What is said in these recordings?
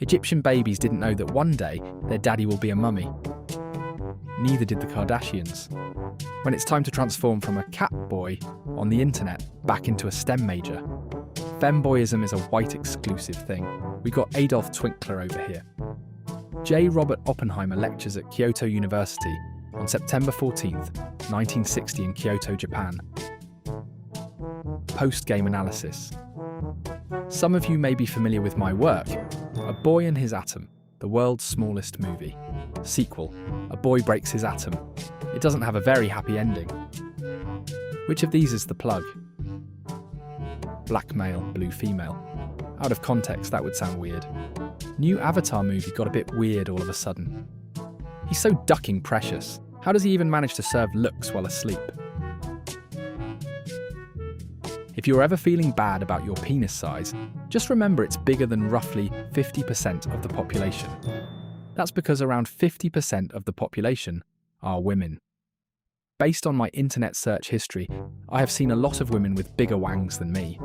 Egyptian babies didn't know that one day their daddy will be a mummy. Neither did the Kardashians. When it's time to transform from a cat boy on the internet back into a STEM major, femboyism is a white exclusive thing. We got Adolf Twinkler over here. J. Robert Oppenheimer lectures at Kyoto University on September 14th, 1960 in Kyoto, Japan. Post-game analysis. Some of you may be familiar with my work, A Boy and His Atom, the world's smallest movie. Sequel, A Boy Breaks His Atom. It doesn't have a very happy ending. Which of these is the plug? Black male, blue female. Out of context, that would sound weird. New Avatar movie got a bit weird all of a sudden. He's so ducking precious. How does he even manage to serve looks while asleep? If you're ever feeling bad about your penis size, just remember it's bigger than roughly 50% of the population. That's because around 50% of the population are women. Based on my internet search history, I have seen a lot of women with bigger wangs than me.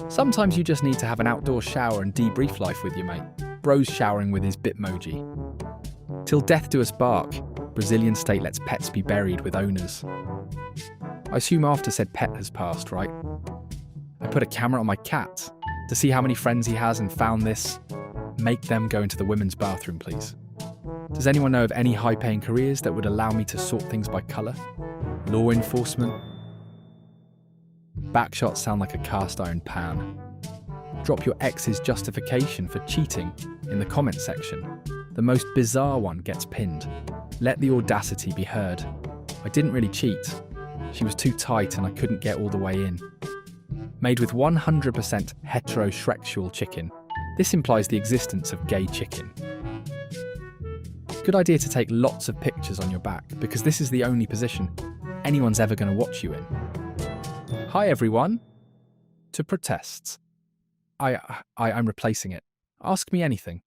Sometimes you just need to have an outdoor shower and debrief life with your mate. Bro's showering with his Bitmoji. Till death do us bark, Brazilian state lets pets be buried with owners. I assume after said pet has passed, right? I put a camera on my cat to see how many friends he has and found this. Make them go into the women's bathroom, please. Does anyone know of any high-paying careers that would allow me to sort things by colour? Law enforcement? Backshots sound like a cast iron pan. Drop your ex's justification for cheating in the comment section. The most bizarre one gets pinned. Let the audacity be heard. I didn't really cheat. She was too tight and I couldn't get all the way in. Made with 100% heterosexual chicken. This implies the existence of gay chicken. Good idea to take lots of pictures on your back because this is the only position anyone's ever going to watch you in. Hi everyone. To protests. I'm replacing it. Ask me anything.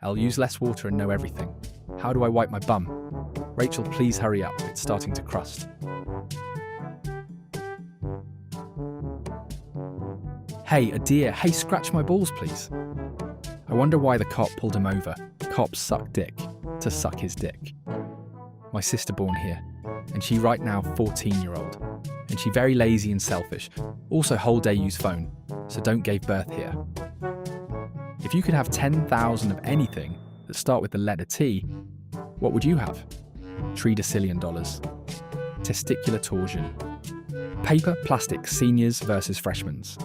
I'll use less water and know everything. How do I wipe my bum? Rachel, please hurry up. It's starting to crust. Hey, a deer. Hey, scratch my balls, please. I wonder why the cop pulled him over. Cops suck dick to suck his dick. My sister born here, and she right now 14-year-old, and she very lazy and selfish. Also whole day use phone, so don't gave birth here. If you could have 10,000 of anything that start with the letter T, what would you have? $3 dollars. Testicular torsion. Paper, plastic, seniors versus freshmen's.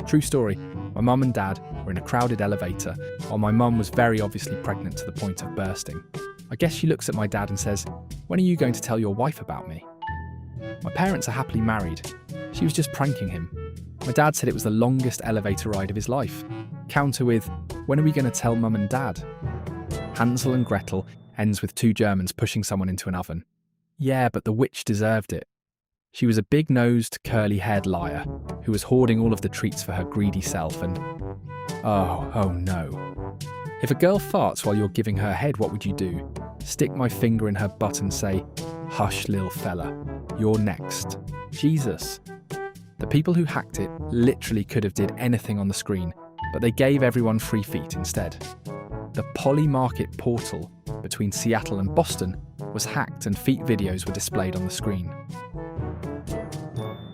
True story, my mum and dad were in a crowded elevator while my mum was very obviously pregnant to the point of bursting. I guess she looks at my dad and says, "When are you going to tell your wife about me?" My parents are happily married. She was just pranking him. My dad said it was the longest elevator ride of his life. Counter with, "When are we going to tell mum and dad?" Hansel and Gretel ends with two Germans pushing someone into an oven. Yeah, but the witch deserved it. She was a big-nosed, curly-haired liar who was hoarding all of the treats for her greedy self and... Oh no. If a girl farts while you're giving her head, what would you do? Stick my finger in her butt and say, "Hush, lil fella, you're next." Jesus. The people who hacked it literally could have did anything on the screen, but they gave everyone free feet instead. The Poly Market portal between Seattle and Boston was hacked and feet videos were displayed on the screen.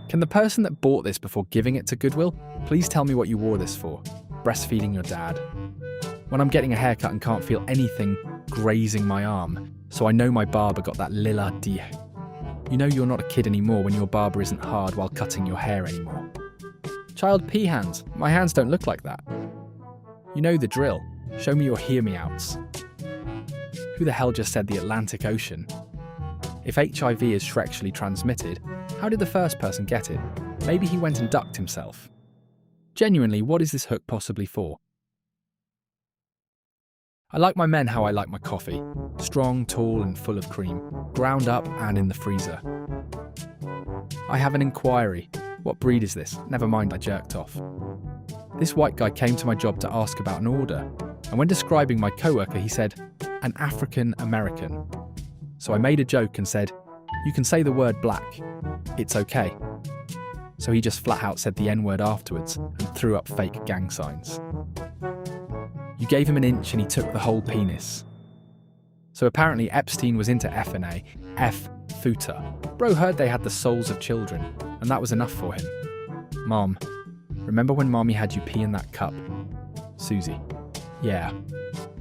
Can the person that bought this before giving it to Goodwill please tell me what you wore this for? Breastfeeding your dad. When I'm getting a haircut and can't feel anything grazing my arm, so I know my barber got that lila die. You know you're not a kid anymore when your barber isn't hard while cutting your hair anymore. Child pea hands. My hands don't look like that. You know the drill. Show me your hear-me-outs. Who the hell just said the Atlantic Ocean? If HIV is sexually transmitted, how did the first person get it? Maybe he went and ducked himself. Genuinely, what is this hook possibly for? I like my men how I like my coffee. Strong, tall and full of cream. Ground up and in the freezer. I have an inquiry. What breed is this? Never mind, I jerked off. This white guy came to my job to ask about an order, and when describing my coworker, he said, "An African American." So I made a joke and said, "You can say the word black. It's okay." So he just flat out said the N-word afterwards and threw up fake gang signs. You gave him an inch and he took the whole penis. So apparently Epstein was into F&A, F-futa. Bro heard they had the souls of children, and that was enough for him. Mom, remember when Mommy had you pee in that cup? Susie, yeah.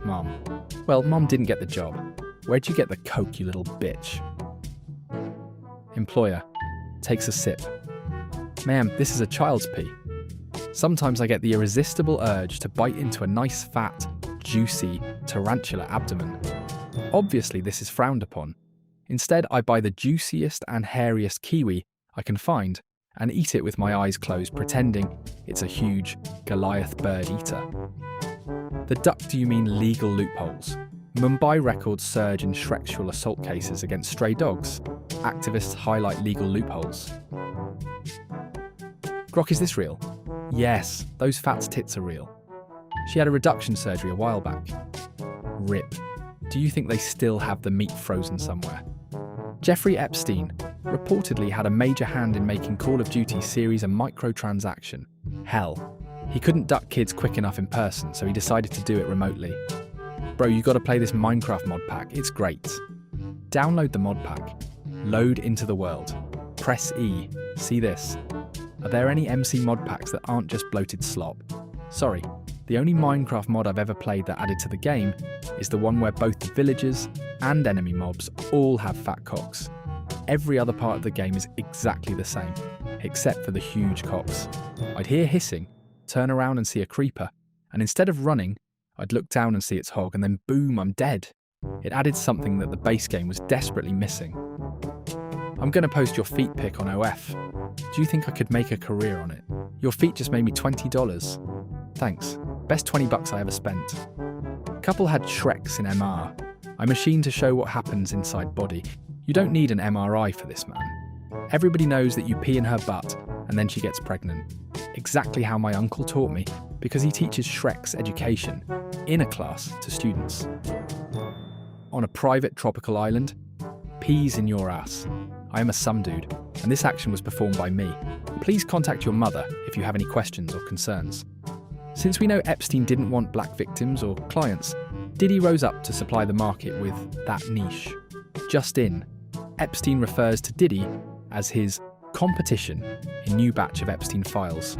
Mom, well, Mom didn't get the job. Where'd you get the coke, you little bitch? Employer, takes a sip. Ma'am, this is a child's pee. Sometimes I get the irresistible urge to bite into a nice fat, juicy, tarantula abdomen. Obviously, this is frowned upon. Instead, I buy the juiciest and hairiest kiwi I can find and eat it with my eyes closed, pretending it's a huge Goliath bird eater. The duck do you mean legal loopholes? Mumbai records surge in sexual assault cases against stray dogs. Activists highlight legal loopholes. Grok, is this real? Yes, those fat's tits are real. She had a reduction surgery a while back. RIP. Do you think they still have the meat frozen somewhere? Jeffrey Epstein reportedly had a major hand in making Call of Duty series a microtransaction. Hell, he couldn't duck kids quick enough in person, so he decided to do it remotely. Bro, you gotta play this Minecraft mod pack, it's great. Download the mod pack. Load into the world. Press E. See this. Are there any MC mod packs that aren't just bloated slop? Sorry, the only Minecraft mod I've ever played that added to the game is the one where both the villagers and enemy mobs all have fat cocks. Every other part of the game is exactly the same, except for the huge cocks. I'd hear hissing, turn around and see a creeper, and instead of running, I'd look down and see its hog, and then boom, I'm dead. It added something that the base game was desperately missing. I'm gonna post your feet pic on OF. Do you think I could make a career on it? Your feet just made me $20. Thanks. Best $20 I ever spent. Couple had Shreks in MR. I machined to show what happens inside body. You don't need an MRI for this, man. Everybody knows that you pee in her butt and then she gets pregnant. Exactly how my uncle taught me, because he teaches Shrek's education in a class to students. On a private tropical island, peas in your ass. I am a some dude, and this action was performed by me. Please contact your mother if you have any questions or concerns. Since we know Epstein didn't want black victims or clients, Diddy rose up to supply the market with that niche. Just in, Epstein refers to Diddy as his competition in new batch of Epstein files.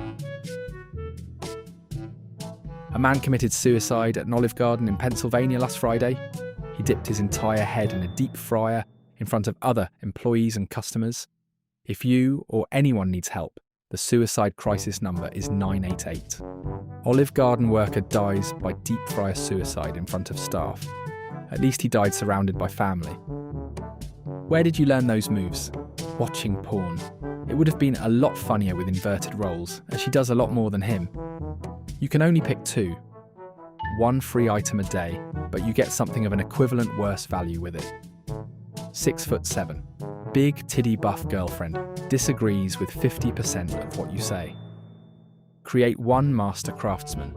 A man committed suicide at an Olive Garden in Pennsylvania last Friday. He dipped his entire head in a deep fryer in front of other employees and customers. If you or anyone needs help, the suicide crisis number is 988. Olive Garden worker dies by deep fryer suicide in front of staff. At least he died surrounded by family. Where did you learn those moves? Watching porn. It would have been a lot funnier with inverted roles, as she does a lot more than him. You can only pick two. One free item a day, but you get something of an equivalent worse value with it. 6'7", big titty buff girlfriend disagrees with 50% of what you say. Create one master craftsman.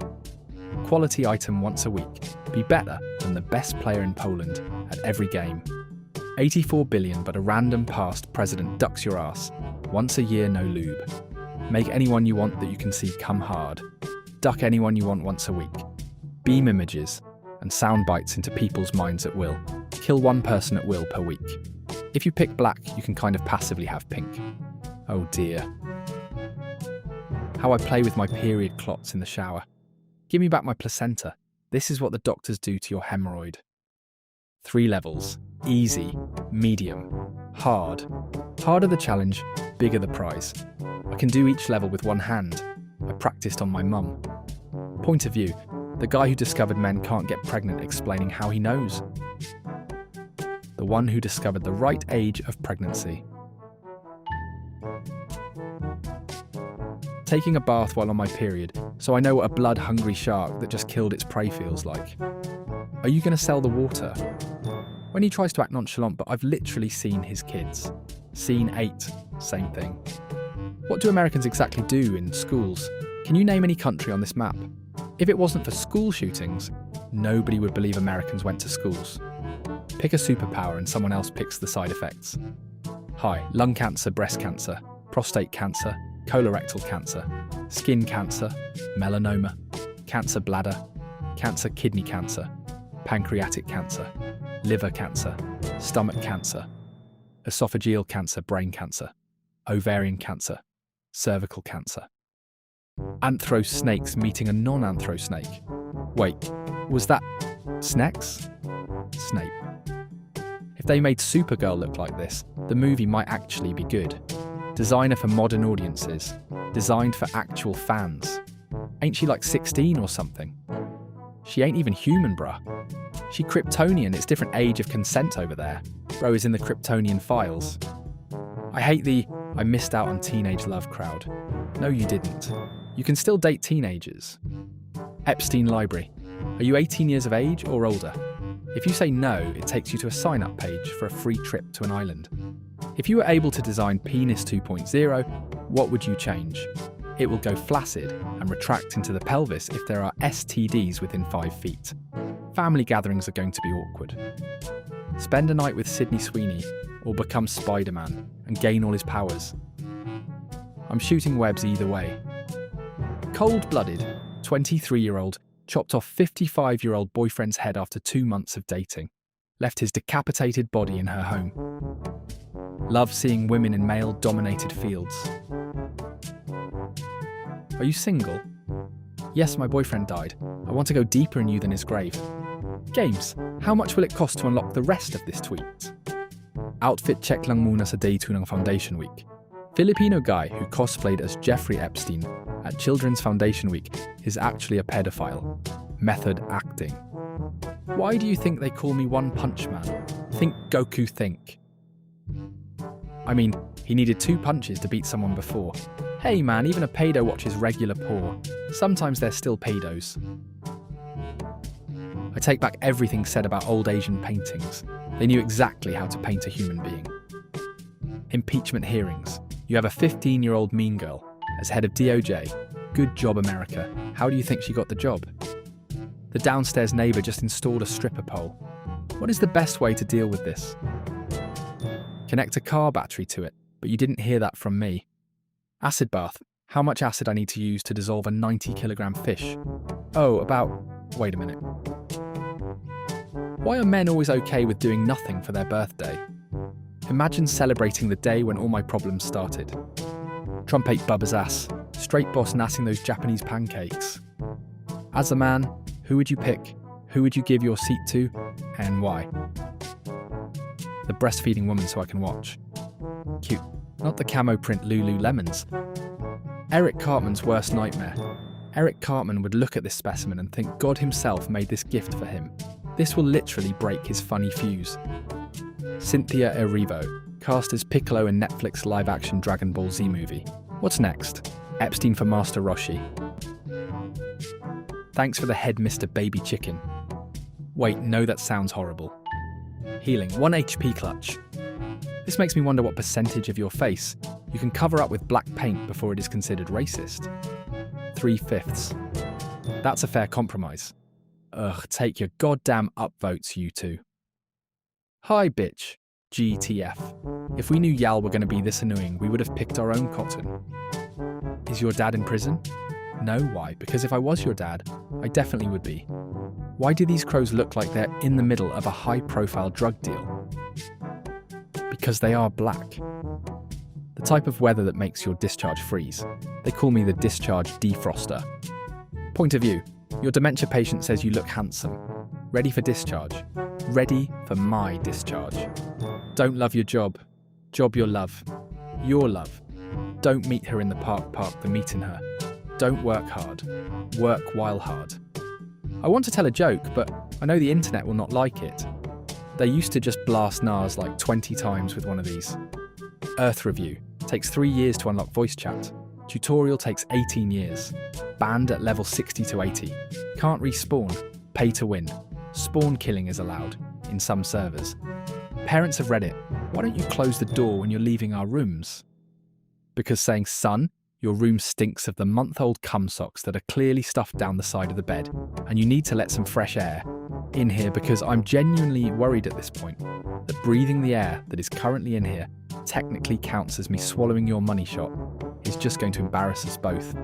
Quality item once a week. Be better than the best player in Poland at every game. 84 billion, but a random past president ducks your ass. Once a year, no lube. Make anyone you want that you can see come hard. Duck anyone you want once a week. Beam images and sound bites into people's minds at will. Kill one person at will per week. If you pick black, you can kind of passively have pink. Oh dear. How I play with my period clots in the shower. Give me back my placenta. This is what the doctors do to your hemorrhoid. 3 levels. Easy, medium, hard. Harder the challenge, bigger the prize. I can do each level with one hand. I practiced on my mum. Point of view, the guy who discovered men can't get pregnant explaining how he knows. The one who discovered the right age of pregnancy. Taking a bath while on my period, so I know what a blood-hungry shark that just killed its prey feels like. Are you going to sell the water? When he tries to act nonchalant, but I've literally seen his kids. Scene 8, same thing. What do Americans exactly do in schools? Can you name any country on this map? If it wasn't for school shootings, nobody would believe Americans went to schools. Pick a superpower and someone else picks the side effects. Hi, lung cancer, breast cancer, prostate cancer, colorectal cancer, skin cancer, melanoma, cancer bladder, cancer, kidney cancer, pancreatic cancer, liver cancer, stomach cancer, esophageal cancer, brain cancer, ovarian cancer, cervical cancer. Anthro snakes meeting a non-anthro snake. Wait, was that Snacks? Snape. If they made Supergirl look like this, the movie might actually be good. Designer for modern audiences. Designed for actual fans. Ain't she like 16 or something? She ain't even human, bruh. She Kryptonian, it's different age of consent over there. Bro is in the Kryptonian files. I hate the I missed out on teenage love crowd. No, you didn't. You can still date teenagers. Epstein Library. Are you 18 years of age or older? If you say no, it takes you to a sign-up page for a free trip to an island. If you were able to design Penis 2.0, what would you change? It will go flaccid and retract into the pelvis if there are STDs within 5 feet. Family gatherings are going to be awkward. Spend a night with Sydney Sweeney or become Spider-Man and gain all his powers. I'm shooting webs either way. Cold-blooded, 23-year-old chopped off 55-year-old boyfriend's head after 2 months of dating. Left his decapitated body in her home. Love seeing women in male-dominated fields. Are you single? Yes, my boyfriend died. I want to go deeper in you than his grave. Games. How much will it cost to unlock the rest of this tweet? Outfit check lang muna sa day 2 ng Foundation Week. Filipino guy who cosplayed as Jeffrey Epstein at Children's Foundation Week is actually a pedophile. Method acting. Why do you think they call me One Punch Man? Think Goku think. I mean, he needed 2 punches to beat someone before. Hey man, even a pedo watches regular porn. Sometimes they're still pedos. I take back everything said about old Asian paintings. They knew exactly how to paint a human being. Impeachment hearings. You have a 15-year-old mean girl as head of DOJ. Good job, America. How do you think she got the job? The downstairs neighbour just installed a stripper pole. What is the best way to deal with this? Connect a car battery to it, but you didn't hear that from me. Acid bath. How much acid I need to use to dissolve a 90-kilogram fish? Oh, about... Wait a minute. Why are men always okay with doing nothing for their birthday? Imagine celebrating the day when all my problems started. Trump ate Bubba's ass. Straight boss nassing those Japanese pancakes. As a man, who would you pick? Who would you give your seat to? And why? The breastfeeding woman so I can watch. Cute. Not the camo print Lululemons. Eric Cartman's worst nightmare. Eric Cartman would look at this specimen and think God himself made this gift for him. This will literally break his funny fuse. Cynthia Erivo, cast as Piccolo in Netflix live-action Dragon Ball Z movie. What's next? Epstein for Master Roshi. Thanks for the head, Mr. Baby Chicken. Wait, no, that sounds horrible. Healing, 1 HP clutch. This makes me wonder what percentage of your face you can cover up with black paint before it is considered racist. 3/5. That's a fair compromise. Ugh, take your goddamn upvotes, you two. Hi, bitch. GTF. If we knew Yal were going to be this annoying, we would have picked our own cotton. Is your dad in prison? No, why? Because if I was your dad, I definitely would be. Why do these crows look like they're in the middle of a high-profile drug deal? Because they are black. The type of weather that makes your discharge freeze. They call me the discharge defroster. Point of view. Your dementia patient says you look handsome. Ready for discharge. Ready for my discharge. Don't love your job. Job your love. Your love. Don't meet her in the park the meeting her. Don't work hard. Work while hard. I want to tell a joke, but I know the internet will not like it. They used to just blast NARS like 20 times with one of these. Earth review. Takes 3 years to unlock voice chat. Tutorial takes 18 years. Banned at level 60 to 80. Can't respawn. Pay to win. Spawn killing is allowed, in some servers. Parents have read it. Why don't you close the door when you're leaving our rooms? Because saying, son, your room stinks of the month-old cum socks that are clearly stuffed down the side of the bed, and you need to let some fresh air in here because I'm genuinely worried at this point that breathing the air that is currently in here technically counts as me swallowing your money shot is just going to embarrass us both.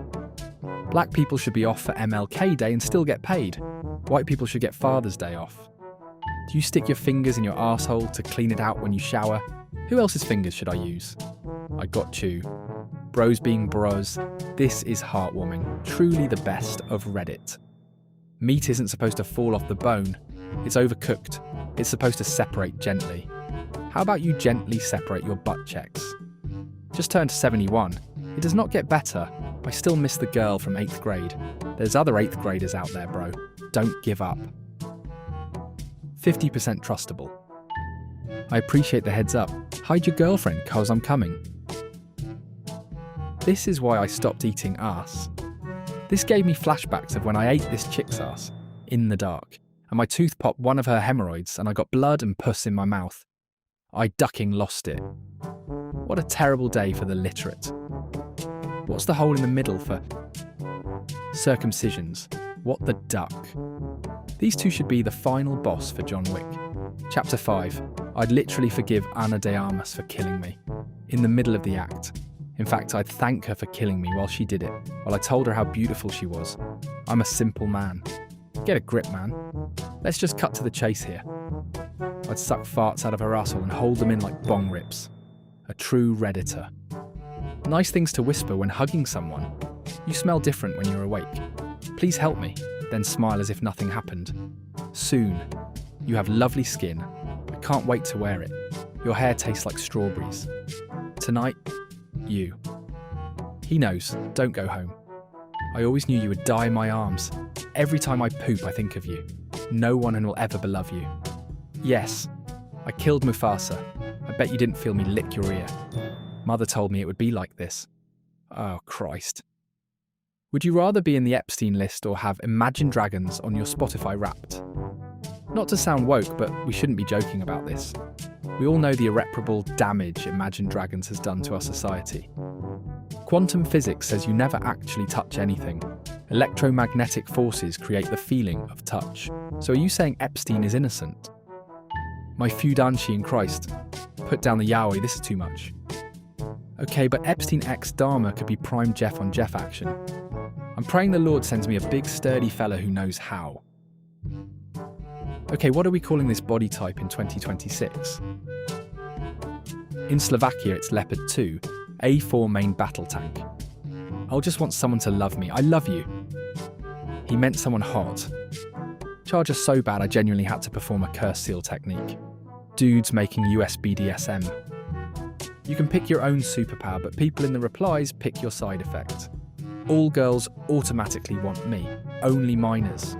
Black people should be off for MLK Day and still get paid. White people should get Father's Day off. Do you stick your fingers in your arsehole to clean it out when you shower? Who else's fingers should I use? I got you. Bros being bros. This is heartwarming. Truly the best of Reddit. Meat isn't supposed to fall off the bone. It's overcooked. It's supposed to separate gently. How about you gently separate your butt checks? Just turned 71. It does not get better. I still miss the girl from 8th grade. There's other 8th graders out there, bro. Don't give up. 50% trustable. I appreciate the heads up. Hide your girlfriend, cause I'm coming. This is why I stopped eating ass. This gave me flashbacks of when I ate this chick's ass, in the dark, and my tooth popped one of her hemorrhoids and I got blood and pus in my mouth. I ducking lost it. What a terrible day for the literate. What's the hole in the middle for circumcisions? What the duck? These two should be the final boss for John Wick. Chapter 5. I'd literally forgive Ana de Armas for killing me. In the middle of the act. In fact, I'd thank her for killing me while she did it, while I told her how beautiful she was. I'm a simple man. Get a grip, man. Let's just cut to the chase here. I'd suck farts out of her asshole and hold them in like bong rips. A true Redditor. Nice things to whisper when hugging someone. You smell different when you're awake. Please help me. Then smile as if nothing happened. Soon. You have lovely skin. I can't wait to wear it. Your hair tastes like strawberries. Tonight, you. He knows. Don't go home. I always knew you would die in my arms. Every time I poop, I think of you. No one will ever beloved you. Yes, I killed Mufasa. I bet you didn't feel me lick your ear. Mother told me it would be like this. Oh, Christ. Would you rather be in the Epstein list or have Imagine Dragons on your Spotify Wrapped? Not to sound woke, but we shouldn't be joking about this. We all know the irreparable damage Imagine Dragons has done to our society. Quantum physics says you never actually touch anything. Electromagnetic forces create the feeling of touch. So are you saying Epstein is innocent? My Fudanshi in Christ. Put down the yaoi, this is too much. Okay, but Epstein X Dharma could be prime Jeff on Jeff action. I'm praying the Lord sends me a big sturdy fella who knows how. Okay, what are we calling this body type in 2026? In Slovakia it's Leopard 2, A4 main battle tank. I'll just want someone to love me. I love you. He meant someone hot. Charger so bad I genuinely had to perform a curse seal technique. Dudes making US BDSM. You can pick your own superpower, but people in the replies pick your side effect. All girls automatically want me. Only minors.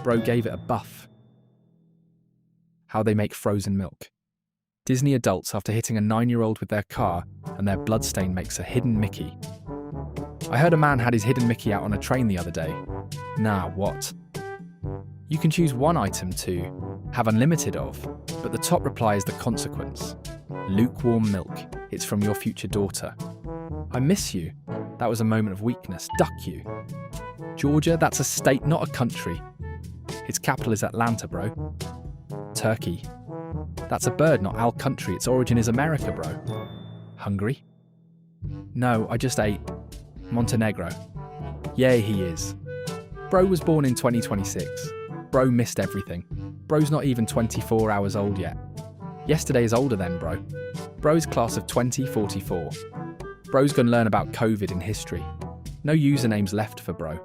Bro gave it a buff. How they make frozen milk. Disney adults after hitting a 9-year-old with their car and their bloodstain makes a hidden Mickey. I heard a man had his hidden Mickey out on a train the other day. Nah, what? You can choose one item to have unlimited of, but the top reply is the consequence. Lukewarm milk. It's from your future daughter. I miss you. That was a moment of weakness. Duck you. Georgia, that's a state, not a country. Its capital is Atlanta, bro. Turkey. That's a bird, not our country. Its origin is America, bro. Hungry? No, I just ate. Montenegro. Yay, he is. Bro was born in 2026. Bro missed everything. Bro's not even 24 hours old yet. Yesterday is older than bro. Bro's class of 2044. Bro's gonna learn about COVID in history. No usernames left for bro.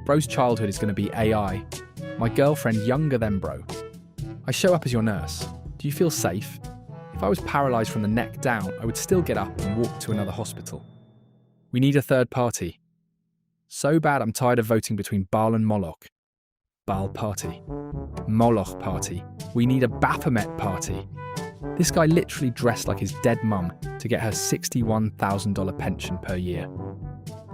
Bro's childhood is gonna be AI. My girlfriend younger than bro. I show up as your nurse. Do you feel safe? If I was paralysed from the neck down, I would still get up and walk to another hospital. We need a third party. So bad I'm tired of voting between Baal and Moloch. Baal party. Moloch party. We need a Baphomet party. This guy literally dressed like his dead mum to get her $61,000 pension per year.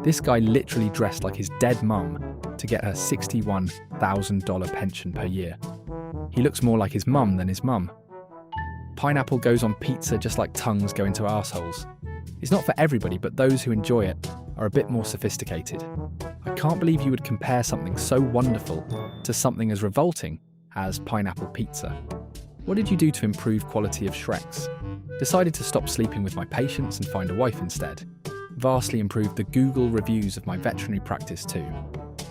This guy literally dressed like his dead mum to get her $61,000 pension per year. He looks more like his mum than his mum. Pineapple goes on pizza just like tongues go into arseholes. It's not for everybody, but those who enjoy it are a bit more sophisticated. I can't believe you would compare something so wonderful to something as revolting as pineapple pizza. What did you do to improve quality of Shreks? Decided to stop sleeping with my patients and find a wife instead. Vastly improved the Google reviews of my veterinary practice too.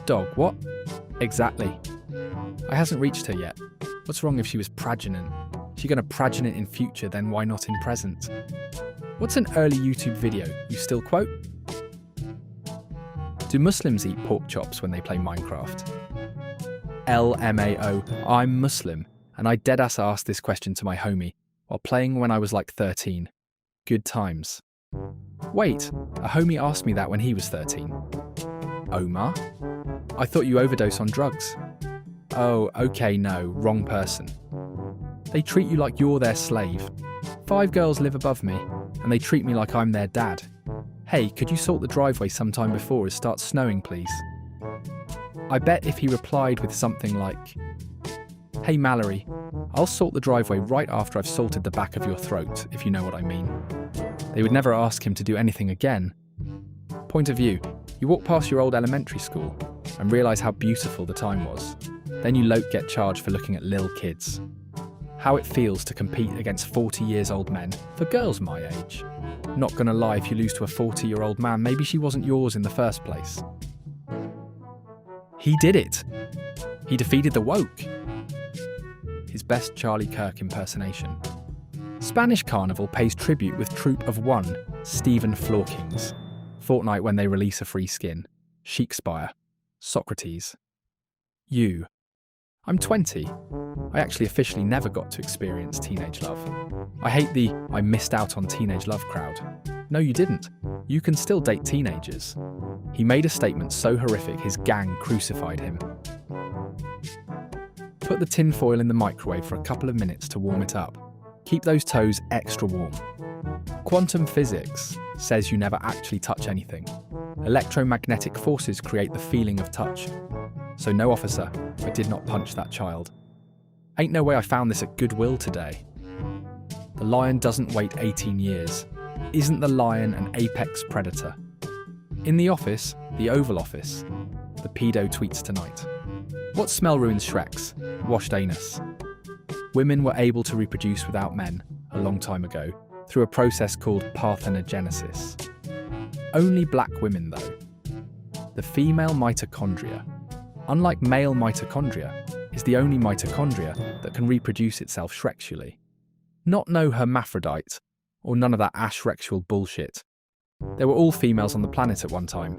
Dog, what? Exactly. I hasn't reached her yet. What's wrong if she was pregnant? She gonna pregnant in future, then why not in present? What's an early YouTube video you still quote? Do Muslims eat pork chops when they play Minecraft? LMAO, I'm Muslim, and I deadass asked this question to my homie while playing when I was like 13. Good times. Wait, a homie asked me that when he was 13. Omar? I thought you overdose on drugs. Oh, okay, no, wrong person. They treat you like you're their slave. 5 girls live above me, and they treat me like I'm their dad. Hey, could you salt the driveway sometime before it starts snowing, please? I bet if he replied with something like, Hey Mallory, I'll salt the driveway right after I've salted the back of your throat, if you know what I mean. They would never ask him to do anything again. Point of view, you walk past your old elementary school and realise how beautiful the time was. Then you get charged for looking at lil kids. How it feels to compete against 40-years-old men for girls my age. Not gonna lie, if you lose to a 40-year-old man, maybe she wasn't yours in the first place. He did it. He defeated the woke. His best Charlie Kirk impersonation. Spanish Carnival pays tribute with Troop of One, Stephen Flawkings. Fortnite when they release a free skin. Shakespeare. Socrates. You. I'm 20. I actually officially never got to experience teenage love. I hate the I missed out on teenage love crowd. No, you didn't. You can still date teenagers. He made a statement so horrific his gang crucified him. Put the tin foil in the microwave for a couple of minutes to warm it up. Keep those toes extra warm. Quantum physics says you never actually touch anything. Electromagnetic forces create the feeling of touch. So no, officer, I did not punch that child. Ain't no way I found this at Goodwill today. The lion doesn't wait 18 years. Isn't the lion an apex predator? In the office, the Oval Office, the pedo tweets tonight. What smell ruins Shreks? Washed anus. Women were able to reproduce without men, a long time ago, through a process called parthenogenesis. Only black women, though. The female mitochondria, unlike male mitochondria, is the only mitochondria that can reproduce itself shrexually. Not no hermaphrodite, or none of that ashrexual bullshit. There were all females on the planet at one time.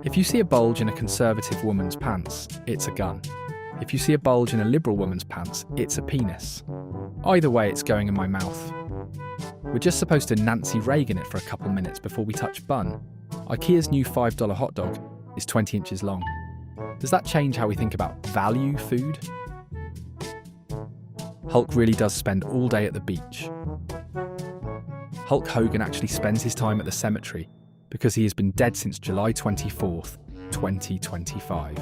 If you see a bulge in a conservative woman's pants, it's a gun. If you see a bulge in a liberal woman's pants, it's a penis. Either way, it's going in my mouth. We're just supposed to Nancy Reagan it for a couple minutes before we touch bun. IKEA's new $5 hot dog is 20 inches long. Does that change how we think about value food? Hulk really does spend all day at the beach. Hulk Hogan actually spends his time at the cemetery because he has been dead since July 24th, 2025.